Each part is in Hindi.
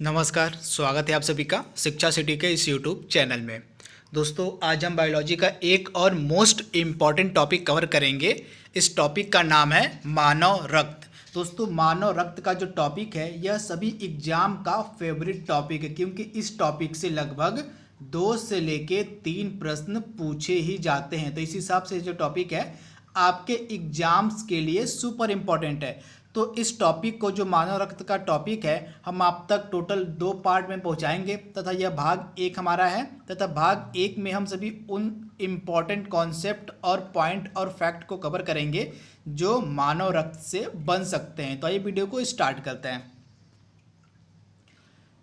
नमस्कार, स्वागत है आप सभी का शिक्षा सिटी के इस यूट्यूब चैनल में। दोस्तों, आज हम बायोलॉजी का एक और मोस्ट इम्पॉर्टेंट टॉपिक कवर करेंगे। इस टॉपिक का नाम है मानव रक्त। दोस्तों, मानव रक्त का जो टॉपिक है यह सभी एग्जाम का फेवरेट टॉपिक है, क्योंकि इस टॉपिक से लगभग 2 से लेके 3 प्रश्न पूछे ही जाते हैं। तो इस हिसाब से जो टॉपिक है आपके एग्जाम्स के लिए सुपर इम्पॉर्टेंट है। तो इस टॉपिक को, जो मानव रक्त का टॉपिक है, हम आप तक टोटल 2 पार्ट में पहुंचाएंगे तथा यह भाग 1 हमारा है। तथा भाग 1 में हम सभी उन इम्पॉर्टेंट कॉन्सेप्ट और पॉइंट और फैक्ट को कवर करेंगे जो मानव रक्त से बन सकते हैं। तो आइए वीडियो को स्टार्ट करते हैं।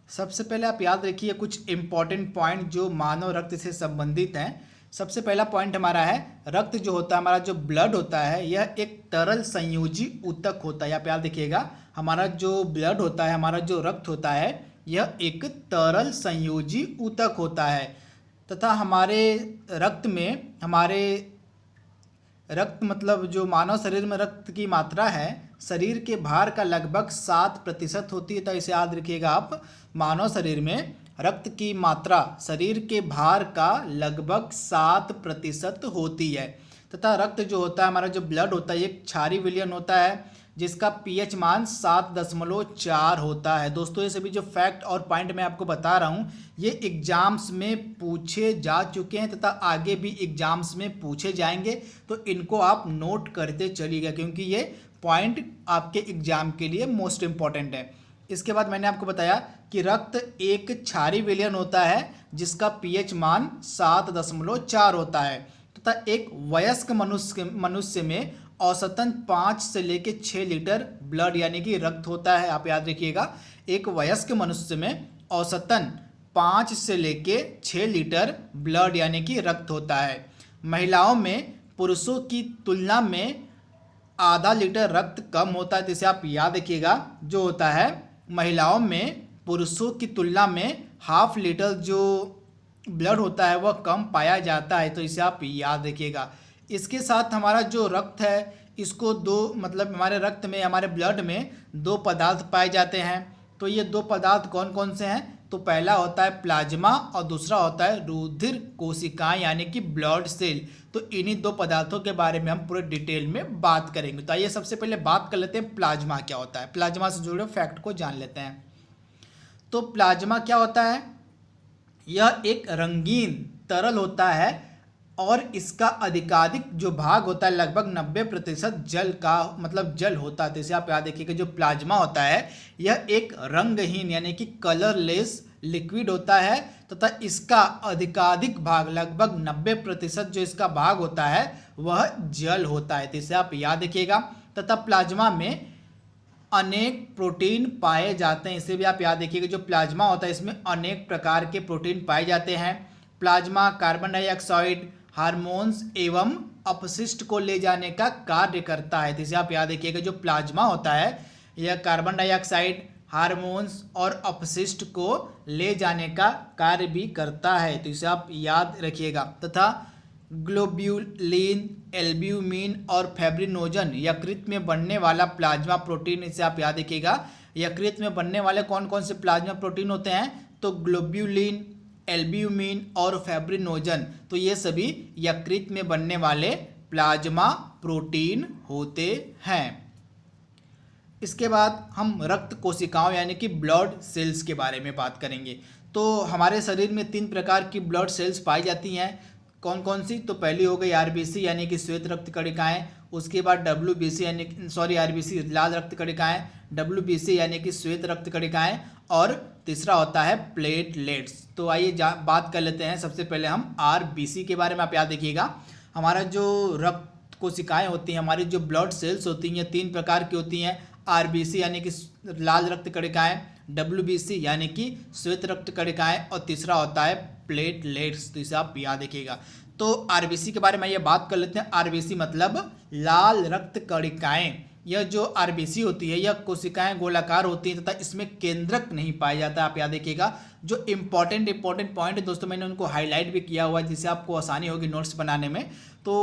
सबसे पहले आप याद रखिए कुछ इम्पॉर्टेंट पॉइंट जो मानव रक्त से संबंधित हैं। सबसे पहला पॉइंट हमारा है, रक्त जो होता है, हमारा जो ब्लड होता है, यह एक तरल संयोजी ऊतक होता है। आप याद देखिएगा, हमारा जो ब्लड होता है, हमारा जो रक्त होता है, यह एक तरल संयोजी ऊतक होता है। तथा हमारे रक्त में, हमारे रक्त मतलब जो मानव शरीर में रक्त की मात्रा है, शरीर के भार का लगभग 7% होती है। तो इसे याद रखिएगा आप, मानव शरीर में रक्त की मात्रा शरीर के भार का लगभग 7% होती है। तथा रक्त जो होता है, हमारा जो ब्लड होता है, एक क्षारीय विलयन होता है जिसका पीएच मान 7.4 होता है। दोस्तों, ये सभी जो फैक्ट और पॉइंट मैं आपको बता रहा हूँ, ये एग्जाम्स में पूछे जा चुके हैं तथा आगे भी एग्जाम्स में पूछे जाएंगे। तो इनको आप नोट करते चलिएगा, क्योंकि ये पॉइंट आपके एग्जाम के लिए मोस्ट इम्पॉर्टेंट है। इसके बाद मैंने आपको बताया कि रक्त एक क्षारीय विलयन होता है जिसका पीएच मान 7.4 होता है। तथा एक वयस्क मनुष्य में औसतन 5 से लेके 6 लीटर ब्लड यानी कि रक्त होता है। आप याद रखिएगा, एक वयस्क मनुष्य में औसतन 5 से लेके 6 लीटर ब्लड यानी कि रक्त होता है। महिलाओं में पुरुषों की तुलना में आधा लीटर रक्त कम होता है। जिसे आप याद रखिएगा, जो होता है महिलाओं में पुरुषों की तुलना में हाफ लीटर जो ब्लड होता है वह कम पाया जाता है। तो इसे आप याद रखिएगा। इसके साथ हमारा जो रक्त है, इसको मतलब हमारे रक्त में, हमारे ब्लड में 2 पदार्थ पाए जाते हैं। तो ये 2 पदार्थ कौन कौन से हैं? तो पहला होता है प्लाज्मा और दूसरा होता है रुधिर कोशिकाएं यानी कि ब्लड सेल। तो इन्हीं 2 पदार्थों के बारे में हम पूरे डिटेल में बात करेंगे। तो आइए सबसे पहले बात कर लेते हैं प्लाज्मा क्या होता है। प्लाज्मा से जुड़े फैक्ट को जान लेते हैं। तो प्लाज्मा क्या होता है? यह एक रंगीन तरल होता है और इसका अधिकाधिक जो भाग होता है, लगभग 90% जल का, मतलब जल होता है। जैसे आप याद रखिएगा, जो प्लाज्मा होता है यह एक रंगहीन यानी कि कलरलेस लिक्विड होता है। तथा इसका अधिकाधिक भाग, लगभग 90% जो इसका भाग होता है वह जल होता है। इसे आप याद रखिएगा। तथा प्लाज्मा में अनेक प्रोटीन पाए जाते हैं। इसे भी आप याद रखिएगा, जो प्लाज्मा होता है इसमें अनेक प्रकार के प्रोटीन पाए जाते हैं। प्लाज्मा कार्बन डाइऑक्साइड, हार्मोन्स एवं अपशिष्ट को ले जाने का कार्य करता है। जिसे आप याद रखिएगा, जो प्लाज्मा होता है यह कार्बन डाइऑक्साइड, हार्मोन्स और अपशिष्ट को ले जाने का कार्य भी करता है। तो इसे आप याद रखिएगा। तथा ग्लोब्यूलिन, एल्ब्यूमिन और फाइब्रिनोजन यकृत में बनने वाला प्लाज्मा प्रोटीन। इसे आप याद रखिएगा। यकृत में बनने वाले कौन कौन से प्लाज्मा प्रोटीन होते हैं? तो ग्लोब्यूलिन, एल्ब्यूमिन और फाइब्रिनोजन। तो ये सभी यकृत में बनने वाले प्लाज्मा प्रोटीन होते हैं। इसके बाद हम रक्त कोशिकाओं यानी कि ब्लड सेल्स के बारे में बात करेंगे। तो हमारे शरीर में 3 प्रकार की ब्लड सेल्स पाई जाती हैं। कौन कौन सी? तो पहली हो गई आरबीसी यानी कि श्वेत रक्त कणिकाएं। उसके बाद डब्ल्यूबीसी यानी आरबीसी लाल रक्त कणिकाएं, डब्ल्यूबीसी यानी कि श्वेत रक्त कणिकाएं, और तीसरा होता है प्लेटलेट्स। तो आइए बात कर लेते हैं। सबसे पहले हम आरबीसी के बारे में। आप याद रखिएगा, हमारा जो रक्त कोशिकाएं होती हैं, हमारी जो ब्लड सेल्स होती हैं, 3 प्रकार की होती हैं। आरबीसी यानी कि लाल रक्त कणिकाएं, डब्ल्यूबीसी यानी कि श्वेत रक्त कणिकाएं, और तीसरा होता है प्लेटलेट्स। तो इसे आप याद रखिएगा। तो आरबीसी के बारे में ये बात कर लेते हैं। आरबीसी मतलब लाल रक्त कणिकाएं। यह जो आरबीसी होती है, यह कोशिकाएं गोलाकार होती हैं तथा इसमें केंद्रक नहीं पाया जाता। आप याद रखिएगा। जो इंपॉर्टेंट पॉइंट है दोस्तों, मैंने उनको हाईलाइट भी किया हुआ है जिससे आपको आसानी होगी नोट्स बनाने में। तो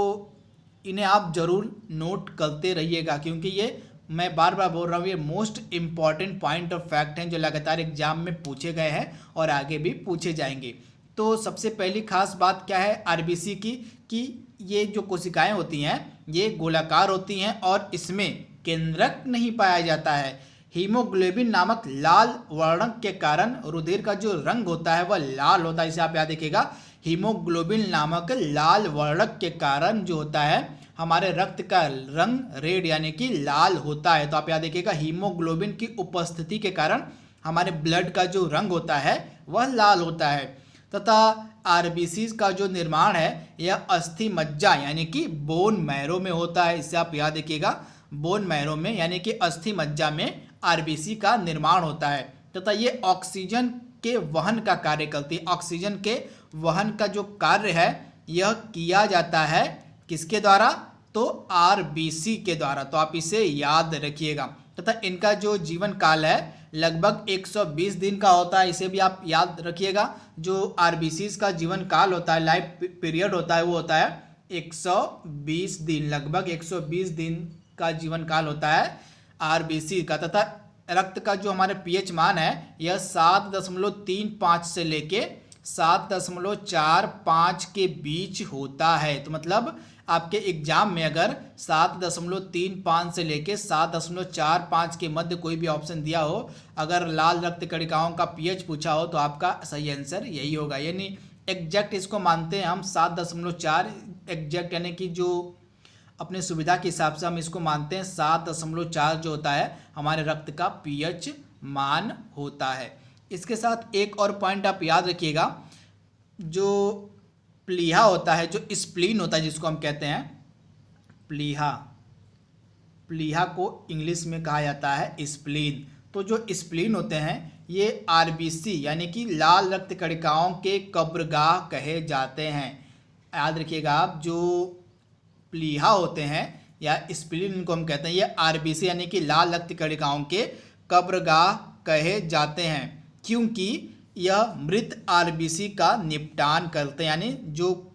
इन्हें आप जरूर नोट करते रहिएगा, क्योंकि ये मैं बार बार बोल रहा हूँ, ये most important point of fact हैं जो लगातार एग्जाम में पूछे गए हैं और आगे भी पूछे जाएंगे। तो सबसे पहली खास बात क्या है आरबीसी की, कि ये जो कोशिकाएं होती हैं ये गोलाकार होती हैं और इसमें केंद्रक नहीं पाया जाता है। हीमोग्लोबिन नामक लाल वर्णक के कारण रुधिर का जो रंग होता है वह लाल होता है। इसे आप याद रखिएगा, हीमोग्लोबिन नामक लाल वर्णक के कारण जो होता है हमारे रक्त का रंग रेड यानी कि लाल होता है। तो आप याद रखिएगा, हीमोग्लोबिन की उपस्थिति के कारण हमारे ब्लड का जो रंग होता है वह लाल होता है। तथा आरबीसी का जो निर्माण है यह अस्थि मज्जा यानी कि बोन मैरो में होता है। इससे आप याद रखिएगा, बोन मैरो में यानी कि अस्थि मज्जा में आरबीसी का निर्माण होता है। तथा ये ऑक्सीजन के वहन का कार्य करती है। ऑक्सीजन के वहन का जो कार्य है यह किया जाता है किसके द्वारा, तो आरबीसी के द्वारा। तो आप इसे याद रखिएगा। तथा इनका जो जीवन काल है लगभग 120 दिन का होता है। इसे भी आप याद रखिएगा। जो आरबीसी का जीवन काल होता है, लाइफ पीरियड होता है, वो होता है 120 दिन, लगभग 120 दिन का जीवन काल होता है आरबीसी का। तथा रक्त का जो हमारे पीएच मान है यह 7.35 से लेके 7.45 के बीच होता है। तो मतलब आपके एग्जाम में अगर 7.35 से लेके 7.45 के मध्य कोई भी ऑप्शन दिया हो, अगर लाल रक्त कणिकाओं का पीएच पूछा हो तो आपका सही आंसर यही होगा। यानी एग्जैक्ट इसको मानते हैं हम 7.4 एग्जैक्ट, यानी कि जो अपने सुविधा के हिसाब से हम इसको मानते हैं 7.4 जो होता है हमारे रक्त का पीएच मान होता है। इसके साथ एक और पॉइंट आप याद रखिएगा, जो प्लीहा होता है, जो स्प्लीन होता है जिसको हम कहते हैं प्लीहा, प्लीहा को इंग्लिश में कहा जाता है स्प्लीन। तो जो स्प्लीन होते हैं ये आरबीसी यानी कि लाल रक्त कणिकाओं के कब्रगाह कहे जाते हैं। याद रखिएगा आप, जो प्लीहा होते हैं या स्प्लीन इनको हम कहते हैं, ये आरबीसी यानी कि लाल रक्त कणिकाओं के कब्रगाह कहे जाते हैं, क्योंकि यह मृत आरबीसी का निपटान करते हैं। यानी जो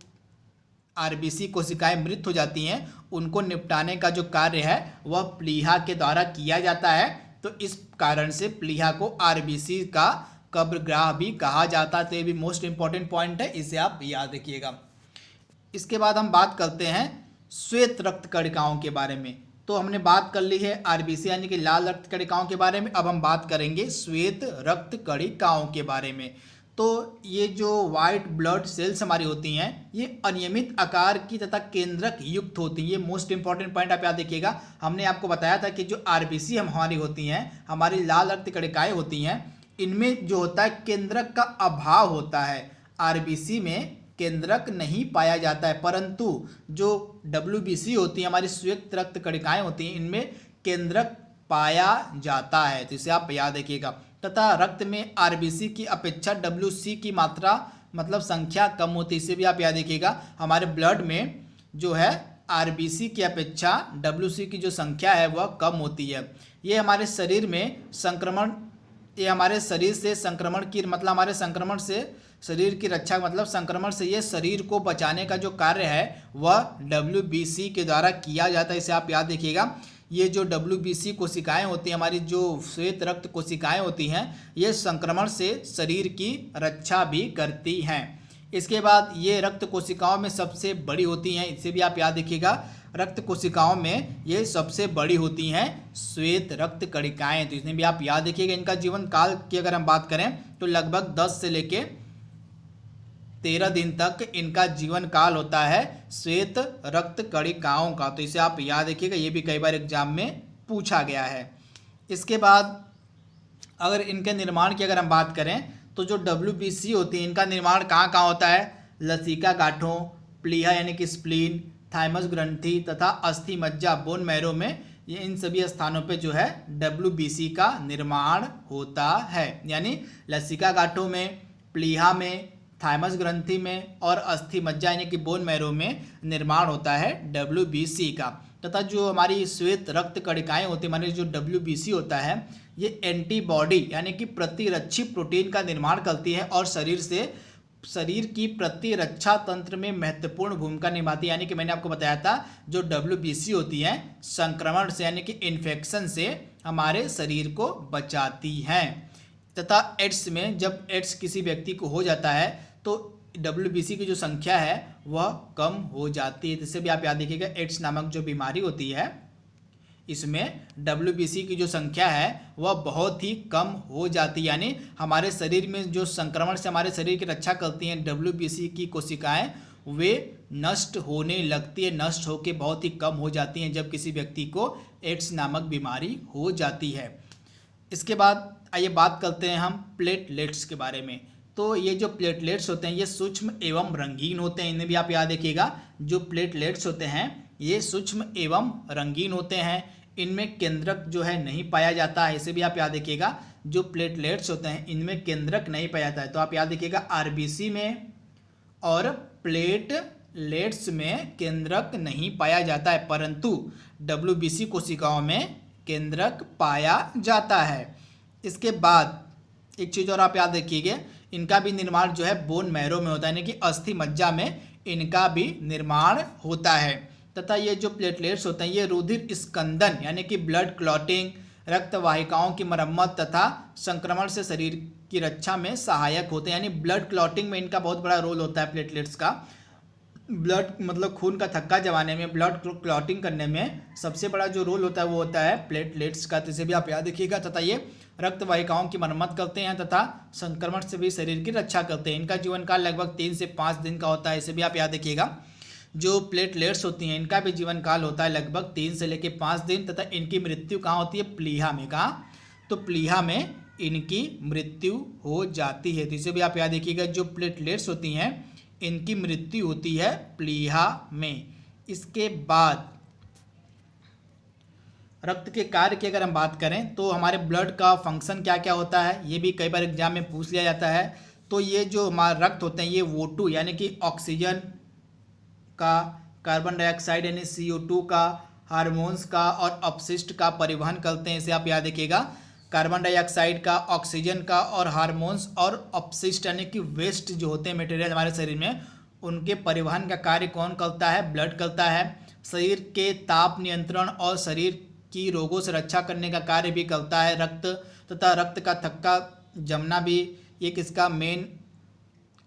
आरबीसी कोशिकाएं मृत हो जाती हैं उनको निपटाने का जो कार्य है वह प्लीहा के द्वारा किया जाता है। तो इस कारण से प्लीहा को आरबीसी का कब्रगाह भी कहा जाता है। तो ये भी मोस्ट इंपॉर्टेंट पॉइंट है, इसे आप याद रखिएगा। इसके बाद हम बात करते हैं श्वेत रक्त कणिकाओं के बारे में। तो हमने बात कर ली है आरबीसी यानी कि लाल रक्त कणिकाओं के बारे में। अब हम बात करेंगे श्वेत रक्त कणिकाओं के बारे में। तो ये जो वाइट ब्लड सेल्स हमारी होती हैं ये अनियमित आकार की तथा केंद्रक युक्त होती हैं। ये मोस्ट इंपॉर्टेंट पॉइंट आप याद रखिएगा। हमने आपको बताया था कि जो आरबीसी हमारी होती हैं, हमारी लाल रक्त कणिकाएं होती हैं, इनमें जो होता है केंद्रक का अभाव होता है। आरबीसी में केंद्रक नहीं पाया जाता है, परंतु जो डब्ल्यूबीसी होती है, हमारी श्वेत रक्त कणिकाएं होती हैं, इनमें केंद्रक पाया जाता है। तो इसे आप याद रखिएगा। तथा रक्त में आरबीसी की अपेक्षा डब्ल्यूसी की मात्रा मतलब संख्या कम होती है। इसे भी आप याद रखिएगा। हमारे ब्लड में जो है आरबीसी की अपेक्षा डब्ल्यूसी की जो संख्या है वह कम होती है। ये हमारे शरीर में संक्रमण, ये हमारे शरीर से संक्रमण की मतलब हमारे संक्रमण से शरीर की रक्षा मतलब संक्रमण से ये शरीर को बचाने का जो कार्य है वह डब्ल्यूबीसी के द्वारा किया जाता है। इसे आप याद रखिएगा। ये जो डब्ल्यूबीसी कोशिकाएं होती हैं, हमारी जो श्वेत रक्त कोशिकाएं होती हैं, ये संक्रमण से शरीर की रक्षा भी करती हैं। इसके बाद ये रक्त कोशिकाओं में सबसे बड़ी होती हैं। इसे भी आप याद रखिएगा। रक्त कोशिकाओं में ये सबसे बड़ी होती हैं श्वेत रक्त कणिकाएं। तो इसमें भी आप याद रखिएगा। इनका जीवन काल की अगर हम बात करें तो लगभग 10 से लेके 13 दिन तक इनका जीवन काल होता है श्वेत रक्त कणिकाओं का। तो इसे आप याद रखिएगा। ये भी कई बार एग्जाम में पूछा गया है। इसके बाद अगर इनके निर्माण की अगर हम बात करें तो जो डब्ल्यूबीसी होती है इनका निर्माण कहाँ कहाँ होता है, लसिका गांठों, प्लीहा यानी कि स्प्लीन, थाइमस ग्रंथि तथा अस्थि मज्जा बोन मैरो में, ये इन सभी स्थानों पे जो है डब्ल्यूबीसी का निर्माण होता है। यानी लसिका गांठों में, प्लीहा में, थाइमस ग्रंथि में और अस्थि मज्जा यानी कि बोन मैरो में निर्माण होता है डब्ल्यूबीसी का। तथा जो हमारी श्वेत रक्त कणिकाएं होती है, हमारी जो डब्ल्यूबीसी होता है, ये एंटीबॉडी यानी कि प्रतिरक्षी प्रोटीन का निर्माण करती है और शरीर से शरीर की प्रतिरक्षा तंत्र में महत्वपूर्ण भूमिका निभाती है। यानी कि मैंने आपको बताया था जो WBC होती है संक्रमण से यानी कि इन्फेक्शन से हमारे शरीर को बचाती हैं। तथा एड्स में जब एड्स किसी व्यक्ति को हो जाता है तो WBC की जो संख्या है वह कम हो जाती है। जिससे भी आप याद रखिएगा एड्स नामक जो बीमारी होती है इसमें WBC की जो संख्या है वह बहुत ही कम हो जाती है। यानी हमारे शरीर में जो संक्रमण से हमारे शरीर की रक्षा करती हैं WBC की कोशिकाएं वे नष्ट होने लगती है, नष्ट होकर बहुत ही कम हो जाती हैं जब किसी व्यक्ति को एड्स नामक बीमारी हो जाती है। इसके बाद आइए बात करते हैं हम प्लेटलेट्स के बारे में। तो ये जो प्लेटलेट्स होते हैं ये सूक्ष्म एवं रंगीन होते हैं। इन्हें भी आप याद रखिएगा, जो प्लेटलेट्स होते हैं ये सूक्ष्म एवं रंगीन होते हैं। इनमें केंद्रक जो है नहीं पाया जाता है, इसे भी आप याद रखिएगा। जो प्लेटलेट्स होते हैं इनमें केंद्रक नहीं पाया जाता है। तो आप याद रखिएगा RBC में और प्लेटलेट्स में केंद्रक नहीं पाया जाता है, परंतु WBC कोशिकाओं में केंद्रक पाया जाता है। इसके बाद एक चीज़ और आप याद रखिएगा, इनका भी निर्माण जो है बोन मैरो में होता है, यानी कि अस्थि मज्जा में इनका भी निर्माण होता है। तथा ये जो प्लेटलेट्स होते हैं ये रुधिर स्कंदन यानी कि ब्लड क्लॉटिंग, रक्त वाहिकाओं की मरम्मत तथा संक्रमण से शरीर की रक्षा में सहायक होते हैं। यानी ब्लड क्लॉटिंग में इनका बहुत बड़ा रोल होता है प्लेटलेट्स का। ब्लड मतलब खून का थक्का जमाने में, ब्लड क्लॉटिंग करने में सबसे बड़ा जो रोल होता है वो होता है प्लेटलेट्स का। तो इसे भी आप याद रखिएगा। तथा ये रक्त वाहिकाओं की मरम्मत करते हैं तथा संक्रमण से भी शरीर की रक्षा करते हैं। इनका जीवन काल लगभग 3 से 5 दिन का होता है, इसे भी आप याद रखिएगा। जो प्लेटलेट्स होती हैं इनका भी जीवन काल होता है लगभग 3 से लेकर 5 दिन। तथा इनकी मृत्यु कहाँ होती है? प्लीहा में। कहाँ? तो प्लीहा में इनकी मृत्यु हो जाती है। तो इसे भी आप याद रखिएगा, जो प्लेटलेट्स होती हैं इनकी मृत्यु होती है प्लीहा में। इसके बाद रक्त के कार्य की अगर हम बात करें तो हमारे ब्लड का फंक्शन क्या क्या होता है ये भी कई बार एग्जाम में पूछ लिया जाता है। तो ये जो हमारा रक्त होते हैं ये O2 यानी कि ऑक्सीजन का, कार्बन डाइऑक्साइड यानी CO2 का, हार्मोन्स का और अपशिष्ट का परिवहन करते हैं। इसे आप याद रखिएगा, कार्बन डाइऑक्साइड का, ऑक्सीजन का और हार्मोन्स और अपशिष्ट यानी कि वेस्ट जो होते हैं मटेरियल हमारे शरीर में, उनके परिवहन का कार्य कौन करता है? ब्लड करता है। शरीर के ताप नियंत्रण और शरीर की रोगों से रक्षा करने का कार्य भी करता है रक्त। तथा रक्त का थक्का जमना भी एक इसका मेन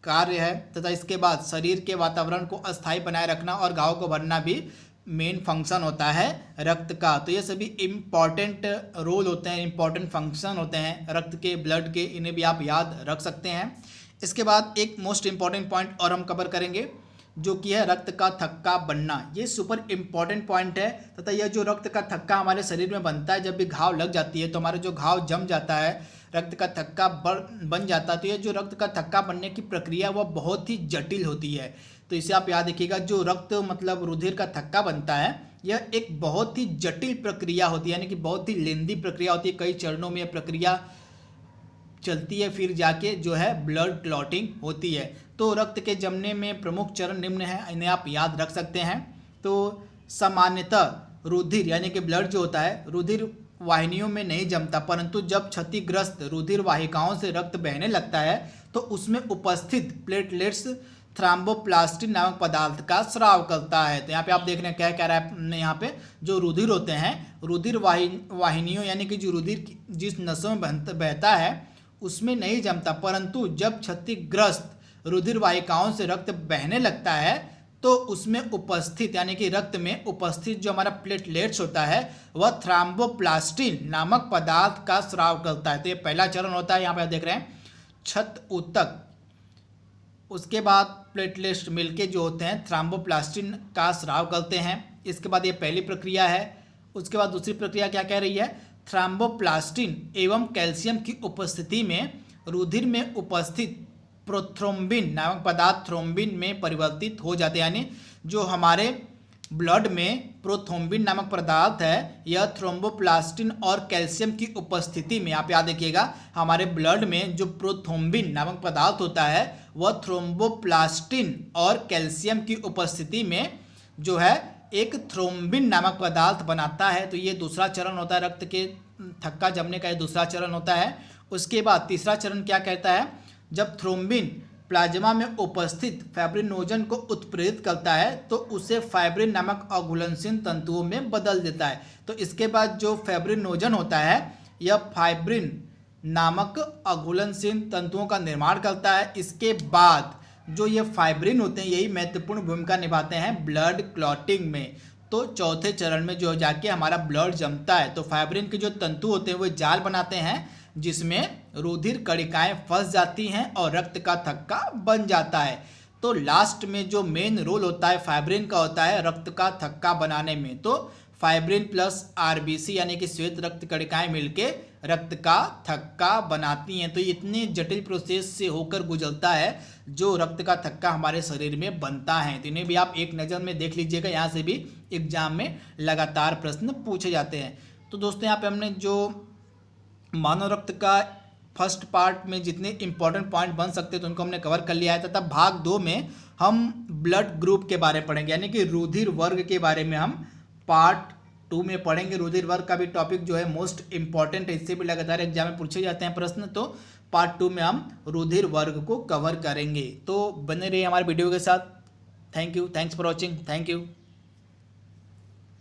कार्य है। तथा इसके बाद शरीर के वातावरण को अस्थायी बनाए रखना और घाव को भरना भी मेन फंक्शन होता है रक्त का। तो ये सभी इम्पॉर्टेंट रोल होते हैं, इम्पॉर्टेंट फंक्शन होते हैं रक्त के, ब्लड के, इन्हें भी आप याद रख सकते हैं। इसके बाद एक मोस्ट इम्पॉर्टेंट पॉइंट और हम कवर करेंगे जो कि है रक्त का थक्का बनना। ये सुपर इम्पॉर्टेंट पॉइंट है। तथा यह जो रक्त का थक्का हमारे शरीर में बनता है, जब भी घाव लग जाती है तो हमारा जो घाव जम जाता है, रक्त का थक्का बन जाता है। तो ये जो रक्त का थक्का बनने की प्रक्रिया वह बहुत ही जटिल होती है। तो इसे आप याद रखिएगा, जो रक्त मतलब रुधिर का थक्का बनता है यह एक बहुत ही जटिल प्रक्रिया होती है, यानी कि बहुत ही लेंदी प्रक्रिया होती है। कई चरणों में यह प्रक्रिया चलती है, फिर जाके जो है ब्लड क्लॉटिंग होती है। तो रक्त के जमने में प्रमुख चरण निम्न है, इन्हें आप याद रख सकते हैं। तो सामान्यतः रुधिर यानी कि ब्लड जो होता है रुधिर वाहिनियों में नहीं जमता, परंतु जब क्षतिग्रस्त रुधिर वाहिकाओं से रक्त बहने लगता है तो उसमें उपस्थित प्लेटलेट्स थ्रोम्बोप्लास्टिन नामक पदार्थ का स्राव करता है। तो यहाँ पे आप देख रहे हैं क्या कह रहा है, यहाँ पे जो रुधिर होते हैं रुधिर वाहिनियों यानी कि जो रुधिर जिस नसों में बहता है उसमें नहीं जमता, परंतु जब क्षतिग्रस्त रुधिर वाहिकाओं से रक्त बहने लगता है तो उसमें उपस्थित यानी कि रक्त में उपस्थित जो हमारा प्लेटलेट्स होता है वह थ्रोम्बोप्लास्टिन नामक पदार्थ का स्राव करता है। तो ये पहला चरण होता है, यहाँ पे आप देख रहे हैं छत ऊतक। उसके बाद प्लेटलेट्स मिलके जो होते हैं थ्रोम्बोप्लास्टिन का स्राव करते हैं। इसके बाद ये पहली प्रक्रिया है। उसके बाद दूसरी प्रक्रिया क्या कह रही है? थ्रोम्बोप्लास्टिन एवं कैल्शियम की उपस्थिति में रुधिर में उपस्थित प्रोथ्रोम्बिन नामक पदार्थ थ्रोम्बिन में परिवर्तित हो जाते हैं। यानी जो हमारे ब्लड में प्रोथ्रोम्बिन नामक पदार्थ है यह थ्रोम्बोप्लास्टिन और कैल्शियम की उपस्थिति में, आप याद रखिएगा, हमारे ब्लड में जो प्रोथ्रोम्बिन नामक पदार्थ होता है वह थ्रोम्बोप्लास्टिन और कैल्शियम की उपस्थिति में जो है एक थ्रोम्बिन नामक पदार्थ बनाता है। तो ये दूसरा चरण होता है, रक्त के थक्का जमने का ये दूसरा चरण होता है। उसके बाद तीसरा चरण क्या कहता है? जब थ्रोम्बिन प्लाज्मा में उपस्थित फाइब्रिनोजन को उत्प्रेरित करता है तो उसे फाइब्रिन नामक अघुलनशील तंतुओं में बदल देता है। तो इसके बाद जो फाइब्रिनोजन होता है यह फाइब्रिन नामक अघुलनशील तंतुओं का निर्माण करता है। इसके बाद जो ये फाइब्रिन होते हैं यही महत्वपूर्ण भूमिका निभाते हैं ब्लड क्लॉटिंग में। तो चौथे चरण में जो जाके हमारा ब्लड जमता है तो फाइब्रिन के जो तंतु होते हैं वो जाल बनाते हैं जिसमें रुधिर कणिकाएं फंस जाती हैं और रक्त का थक्का बन जाता है। तो लास्ट में जो मेन रोल होता है फाइब्रिन का होता है रक्त का थक्का बनाने में। तो फाइब्रिन प्लस आरबीसी यानी कि श्वेत रक्त कणिकाएं मिलके रक्त का थक्का बनाती हैं। तो ये इतने जटिल प्रोसेस से होकर गुजरता है जो रक्त का थक्का हमारे शरीर में बनता है। तो इन्हें भी आप एक नज़र में देख लीजिएगा, यहाँ से भी एग्जाम में लगातार प्रश्न पूछे जाते हैं। तो दोस्तों यहाँ पे हमने जो मानव रक्त का फर्स्ट पार्ट में जितने इंपॉर्टेंट पॉइंट बन सकते तो उनको हमने कवर कर लिया है, तथा भाग 2 में हम ब्लड ग्रुप के बारे में पढ़ेंगे यानी कि रुधिर वर्ग के बारे में हम पार्ट 2 में पढ़ेंगे। रुधिर वर्ग का भी टॉपिक जो है मोस्ट इंपॉर्टेंट है, इससे भी लगातार एग्जाम में पूछे जाते हैं प्रश्न। तो पार्ट 2 में हम रुधिर वर्ग को कवर करेंगे। तो बने रहिए हमारे वीडियो के साथ। Thank you, thanks for watching, thank you.